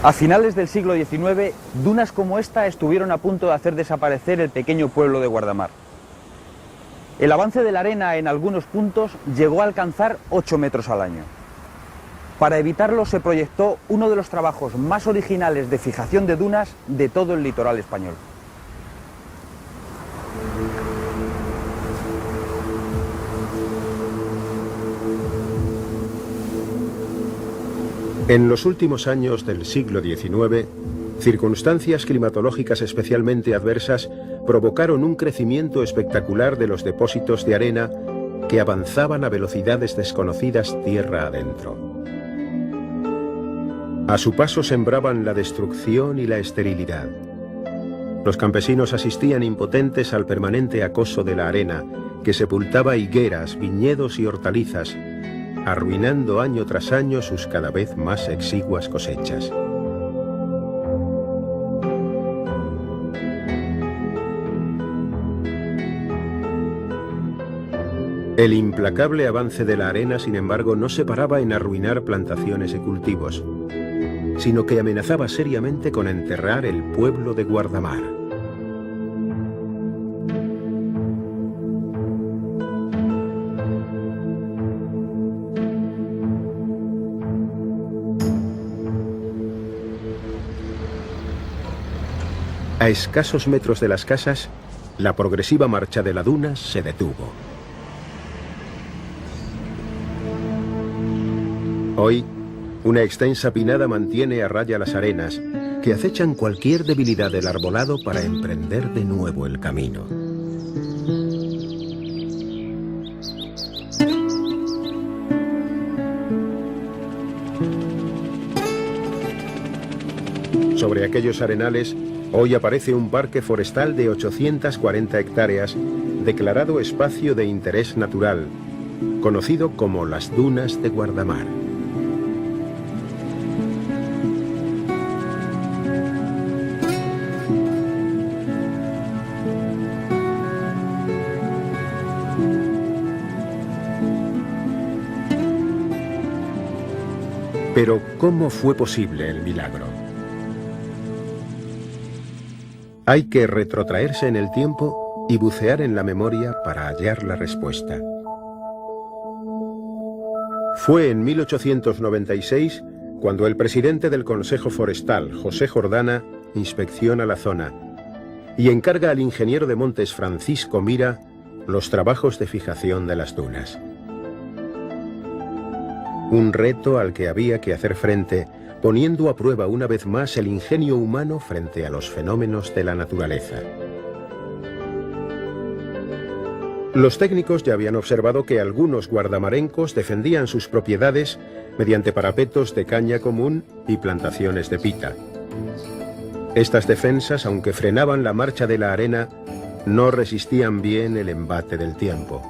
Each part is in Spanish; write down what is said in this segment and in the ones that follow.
A finales del siglo XIX, dunas como esta estuvieron a punto de hacer desaparecer el pequeño pueblo de Guardamar. El avance de la arena en algunos puntos llegó a alcanzar 8 metros al año. Para evitarlo se proyectó uno de los trabajos más originales de fijación de dunas de todo el litoral español. En los últimos años del siglo XIX, circunstancias climatológicas especialmente adversas provocaron un crecimiento espectacular de los depósitos de arena que avanzaban a velocidades desconocidas tierra adentro. A su paso sembraban la destrucción y la esterilidad. Los campesinos asistían impotentes al permanente acoso de la arena, que sepultaba higueras, viñedos y hortalizas, arruinando año tras año sus cada vez más exiguas cosechas. El implacable avance de la arena, sin embargo, no se paraba en arruinar plantaciones y cultivos, sino que amenazaba seriamente con enterrar el pueblo de Guardamar. A escasos metros de las casas, la progresiva marcha de la duna se detuvo. Hoy, una extensa pinada mantiene a raya las arenas, que acechan cualquier debilidad del arbolado para emprender de nuevo el camino. Sobre aquellos arenales, hoy aparece un parque forestal de 840 hectáreas, declarado espacio de interés natural, conocido como las Dunas de Guardamar. Pero, ¿cómo fue posible el milagro? Hay que retrotraerse en el tiempo y bucear en la memoria para hallar la respuesta. Fue en 1896 cuando el presidente del Consejo Forestal, José Jordana, inspecciona la zona y encarga al ingeniero de montes Francisco Mira los trabajos de fijación de las dunas. Un reto al que había que hacer frente, poniendo a prueba una vez más el ingenio humano frente a los fenómenos de la naturaleza. Los técnicos ya habían observado que algunos guardamarencos defendían sus propiedades mediante parapetos de caña común y plantaciones de pita. Estas defensas, aunque frenaban la marcha de la arena, no resistían bien el embate del tiempo.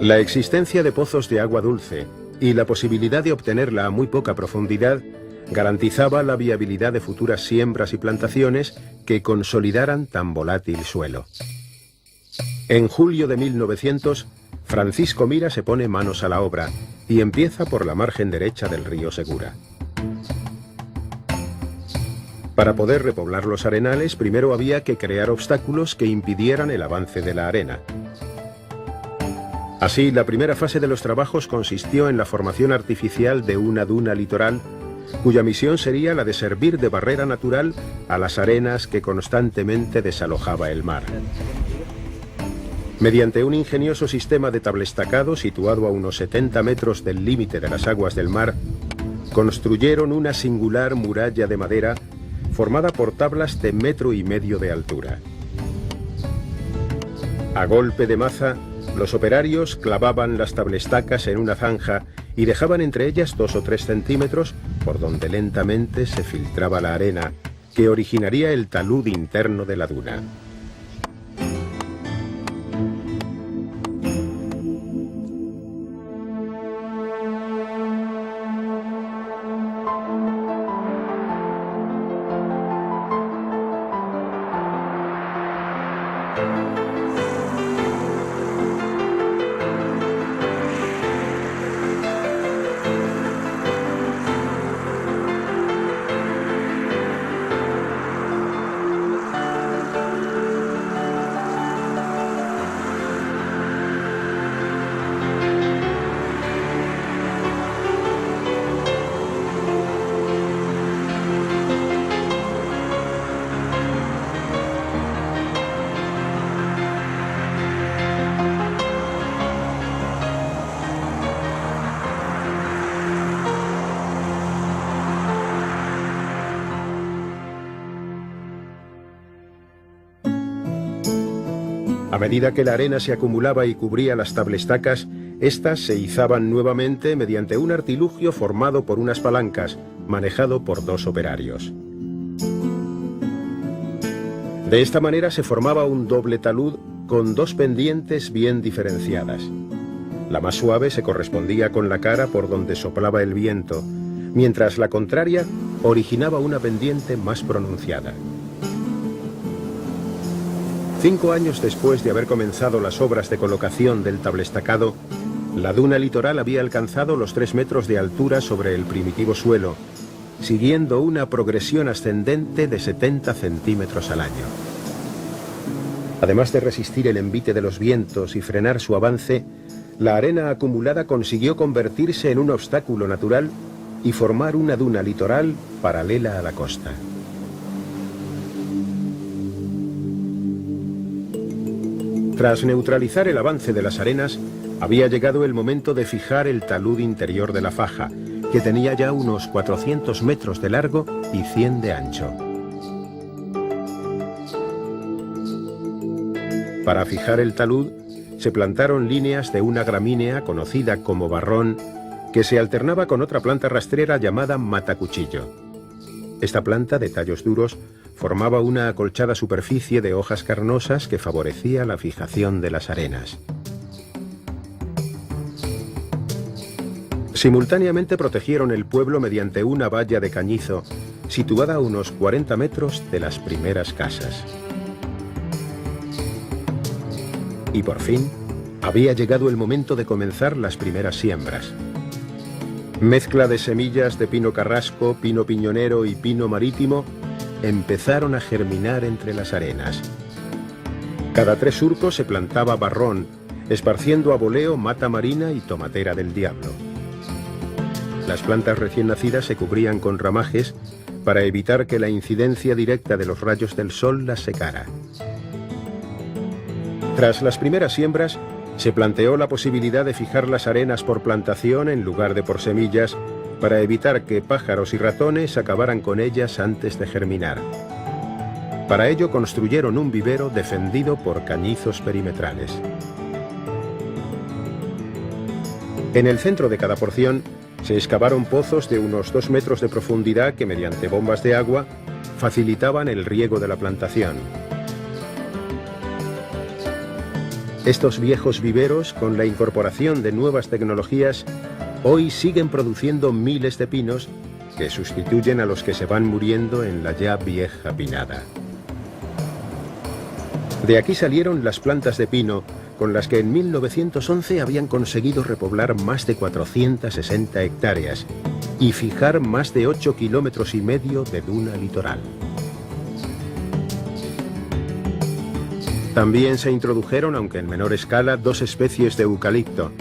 La existencia de pozos de agua dulce y la posibilidad de obtenerla a muy poca profundidad garantizaba la viabilidad de futuras siembras y plantaciones que consolidaran tan volátil suelo. En julio de 1900, Francisco Mira se pone manos a la obra y empieza por la margen derecha del río Segura. Para poder repoblar los arenales, primero había que crear obstáculos que impidieran el avance de la arena. Así, la primera fase de los trabajos consistió en la formación artificial de una duna litoral, cuya misión sería la de servir de barrera natural a las arenas que constantemente desalojaba el mar. Mediante un ingenioso sistema de tablestacado situado a unos 70 metros del límite de las aguas del mar, construyeron una singular muralla de madera formada por tablas de 1,5 metros de altura. A golpe de maza, los operarios clavaban las tablestacas en una zanja y dejaban entre ellas 2 o 3 centímetros por donde lentamente se filtraba la arena, que originaría el talud interno de la duna. A medida que la arena se acumulaba y cubría las tablestacas, estas se izaban nuevamente mediante un artilugio formado por unas palancas, manejado por 2 operarios. De esta manera se formaba un doble talud con 2 pendientes bien diferenciadas. La más suave se correspondía con la cara por donde soplaba el viento, mientras la contraria originaba una pendiente más pronunciada. 5 años después de haber comenzado las obras de colocación del tablestacado, la duna litoral había alcanzado los 3 metros de altura sobre el primitivo suelo, siguiendo una progresión ascendente de 70 centímetros al año. Además de resistir el envite de los vientos y frenar su avance, la arena acumulada consiguió convertirse en un obstáculo natural y formar una duna litoral paralela a la costa. Tras neutralizar el avance de las arenas, había llegado el momento de fijar el talud interior de la faja, que tenía ya unos 400 metros de largo y 100 de ancho. Para fijar el talud, se plantaron líneas de una gramínea conocida como barrón, que se alternaba con otra planta rastrera llamada matacuchillo. Esta planta, de tallos duros, formaba una acolchada superficie de hojas carnosas que favorecía la fijación de las arenas. Simultáneamente protegieron el pueblo mediante una valla de cañizo, situada a unos 40 metros de las primeras casas. Y por fin, había llegado el momento de comenzar las primeras siembras. Mezcla de semillas de pino carrasco, pino piñonero y pino marítimo empezaron a germinar entre las arenas. Cada 3 surcos se plantaba barrón, esparciendo a voleo mata marina y tomatera del diablo. Las plantas recién nacidas se cubrían con ramajes para evitar que la incidencia directa de los rayos del sol las secara. Tras las primeras siembras, se planteó la posibilidad de fijar las arenas por plantación en lugar de por semillas, para evitar que pájaros y ratones acabaran con ellas antes de germinar. Para ello construyeron un vivero defendido por cañizos perimetrales. En el centro de cada porción se excavaron pozos de unos 2 metros de profundidad que, mediante bombas de agua, facilitaban el riego de la plantación. Estos viejos viveros, con la incorporación de nuevas tecnologías, hoy siguen produciendo miles de pinos que sustituyen a los que se van muriendo en la ya vieja pinada. De aquí salieron las plantas de pino, con las que en 1911 habían conseguido repoblar más de 460 hectáreas y fijar más de 8,5 kilómetros de duna litoral. También se introdujeron, aunque en menor escala, 2 especies de eucalipto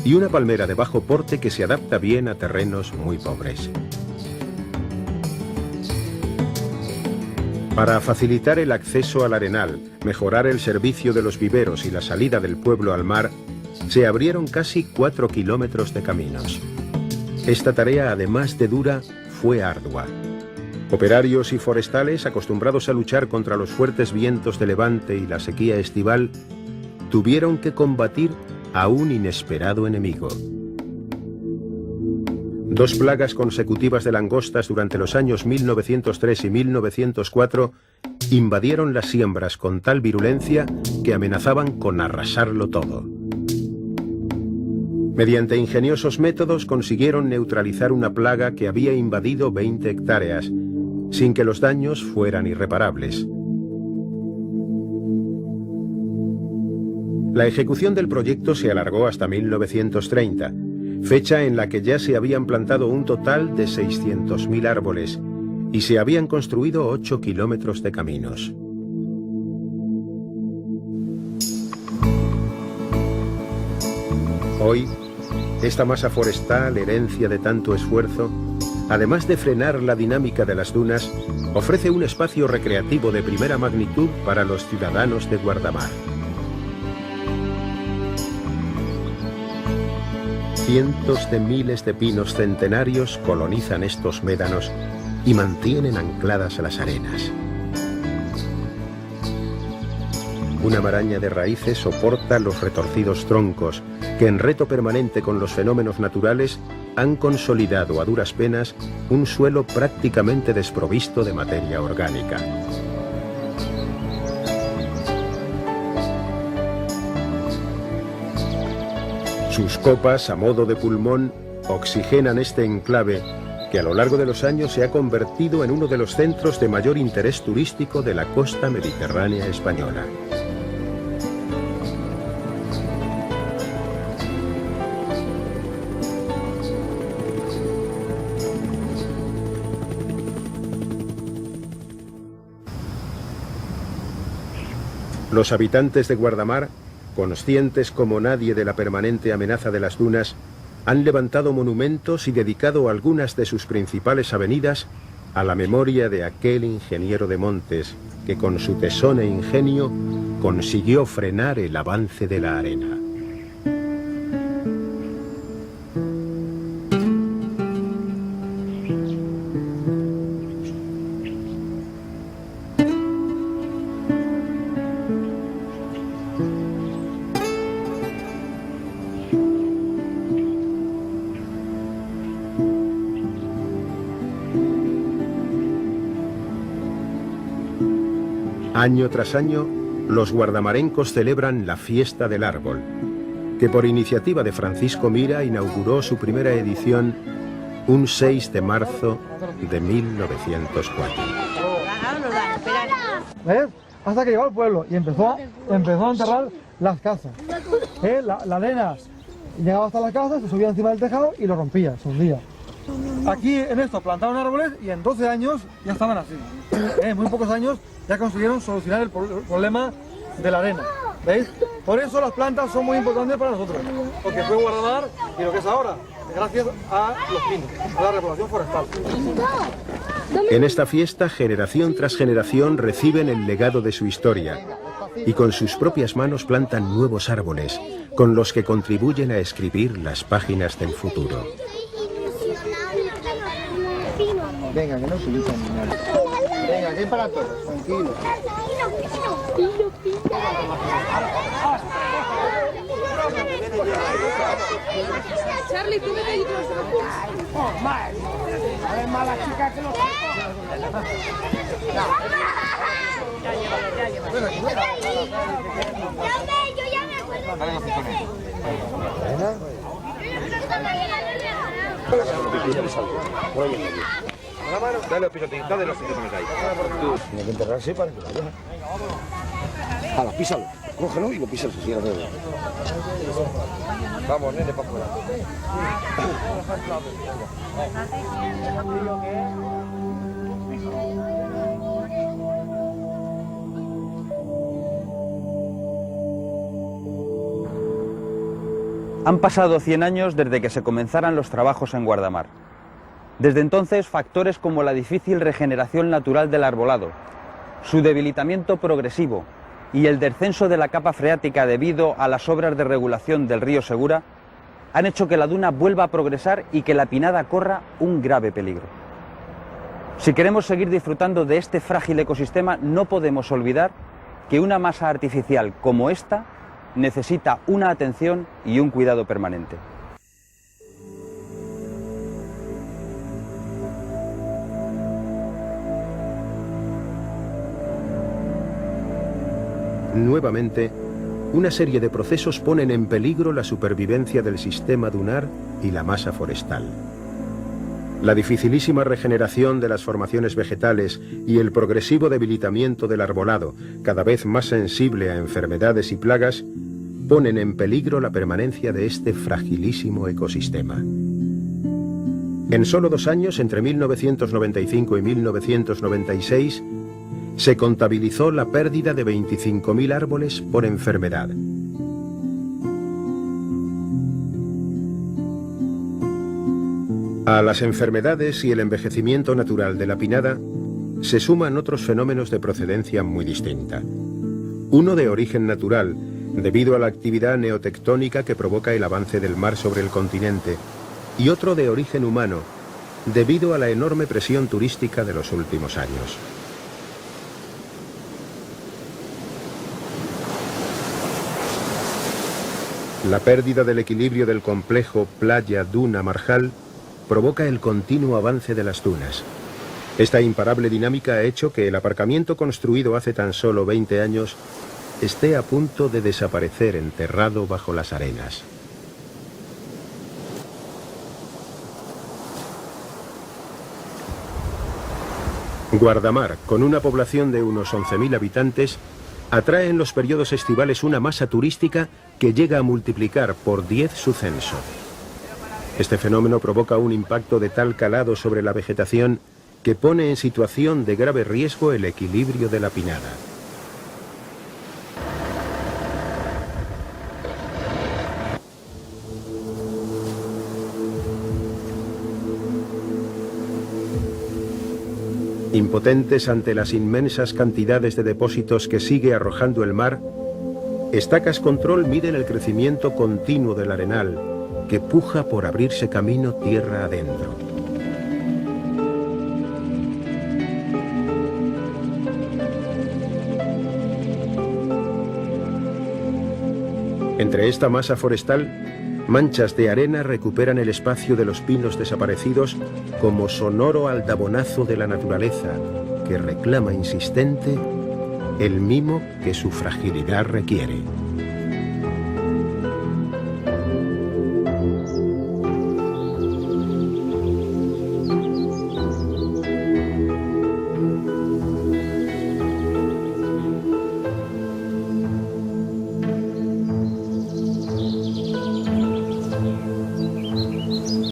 y una palmera de bajo porte que se adapta bien a terrenos muy pobres. Para facilitar el acceso al arenal, mejorar el servicio de los viveros y la salida del pueblo al mar, se abrieron casi 4 kilómetros de caminos. Esta tarea, además de dura, fue ardua. Operarios y forestales, acostumbrados a luchar contra los fuertes vientos de levante y la sequía estival, tuvieron que combatir a un inesperado enemigo. 2 plagas consecutivas de langostas durante los años 1903 y 1904 invadieron las siembras con tal virulencia que amenazaban con arrasarlo todo. Mediante ingeniosos métodos consiguieron neutralizar una plaga que había invadido 20 hectáreas, sin que los daños fueran irreparables. La ejecución del proyecto se alargó hasta 1930, fecha en la que ya se habían plantado un total de 600.000 árboles y se habían construido 8 kilómetros de caminos. Hoy, esta masa forestal, herencia de tanto esfuerzo, además de frenar la dinámica de las dunas, ofrece un espacio recreativo de primera magnitud para los ciudadanos de Guardamar. Cientos de miles de pinos centenarios colonizan estos médanos y mantienen ancladas las arenas. Una maraña de raíces soporta los retorcidos troncos, que en reto permanente con los fenómenos naturales han consolidado a duras penas un suelo prácticamente desprovisto de materia orgánica. Sus copas, a modo de pulmón, oxigenan este enclave que a lo largo de los años se ha convertido en uno de los centros de mayor interés turístico de la costa mediterránea española. Los habitantes de Guardamar, conscientes como nadie de la permanente amenaza de las dunas, han levantado monumentos y dedicado algunas de sus principales avenidas a la memoria de aquel ingeniero de montes que con su tesón e ingenio consiguió frenar el avance de la arena. Año tras año, los guardamarencos celebran la Fiesta del Árbol, que por iniciativa de Francisco Mira inauguró su primera edición un 6 de marzo de 1904. ¿Ves? Hasta que llegó al pueblo y empezó a enterrar las casas. La arena llegaba hasta la casa, se subía encima del tejado y lo rompía, se hundía. Aquí en esto plantaron árboles y en 12 años ya estaban así. En muy pocos años ya consiguieron solucionar el problema de la arena. ¿Veis? Por eso las plantas son muy importantes para nosotros. Porque fue Guardamar y lo que es ahora, gracias a los pinos, a la repoblación forestal. En esta fiesta, generación tras generación reciben el legado de su historia y con sus propias manos plantan nuevos árboles, con los que contribuyen a escribir las páginas del futuro. Venga, que no se usan ni nada. Venga, que hay para todos, tranquilo. Charlie, tú vete allí con los ojos. Oh, mal. A ver, mala chica que los ojos. Yo ya me acuerdo de Dale los pisotitos, dale los pisotitos ahí. Tiene que enterrarse para que lo vea. Hala, písalo. Cógelo y lo písalo así a la vez. Vamos, nene, para afuera. Han pasado 100 años desde que se comenzaran los trabajos en Guardamar. Desde entonces, factores como la difícil regeneración natural del arbolado, su debilitamiento progresivo y el descenso de la capa freática debido a las obras de regulación del río Segura han hecho que la duna vuelva a progresar y que la pinada corra un grave peligro. Si queremos seguir disfrutando de este frágil ecosistema, no podemos olvidar que una masa artificial como esta necesita una atención y un cuidado permanente. Nuevamente, una serie de procesos ponen en peligro la supervivencia del sistema dunar y la masa forestal. La dificilísima regeneración de las formaciones vegetales y el progresivo debilitamiento del arbolado, cada vez más sensible a enfermedades y plagas, ponen en peligro la permanencia de este fragilísimo ecosistema. En solo 2 años, entre 1995 y 1996, se contabilizó la pérdida de 25.000 árboles por enfermedad. A las enfermedades y el envejecimiento natural de la pinada se suman otros fenómenos de procedencia muy distinta. Uno de origen natural, debido a la actividad neotectónica que provoca el avance del mar sobre el continente, y otro de origen humano, debido a la enorme presión turística de los últimos años. La pérdida del equilibrio del complejo playa-duna-marjal provoca el continuo avance de las dunas. Esta imparable dinámica ha hecho que el aparcamiento construido hace tan solo 20 años esté a punto de desaparecer enterrado bajo las arenas. Guardamar, con una población de unos 11.000 habitantes, atrae en los periodos estivales una masa turística que llega a multiplicar por 10 su censo. Este fenómeno provoca un impacto de tal calado sobre la vegetación que pone en situación de grave riesgo el equilibrio de la pinada. Impotentes ante las inmensas cantidades de depósitos que sigue arrojando el mar, estacas control miden el crecimiento continuo del arenal, que puja por abrirse camino tierra adentro. Entre esta masa forestal, manchas de arena recuperan el espacio de los pinos desaparecidos como sonoro aldabonazo de la naturaleza, que reclama insistente el mimo que su fragilidad requiere.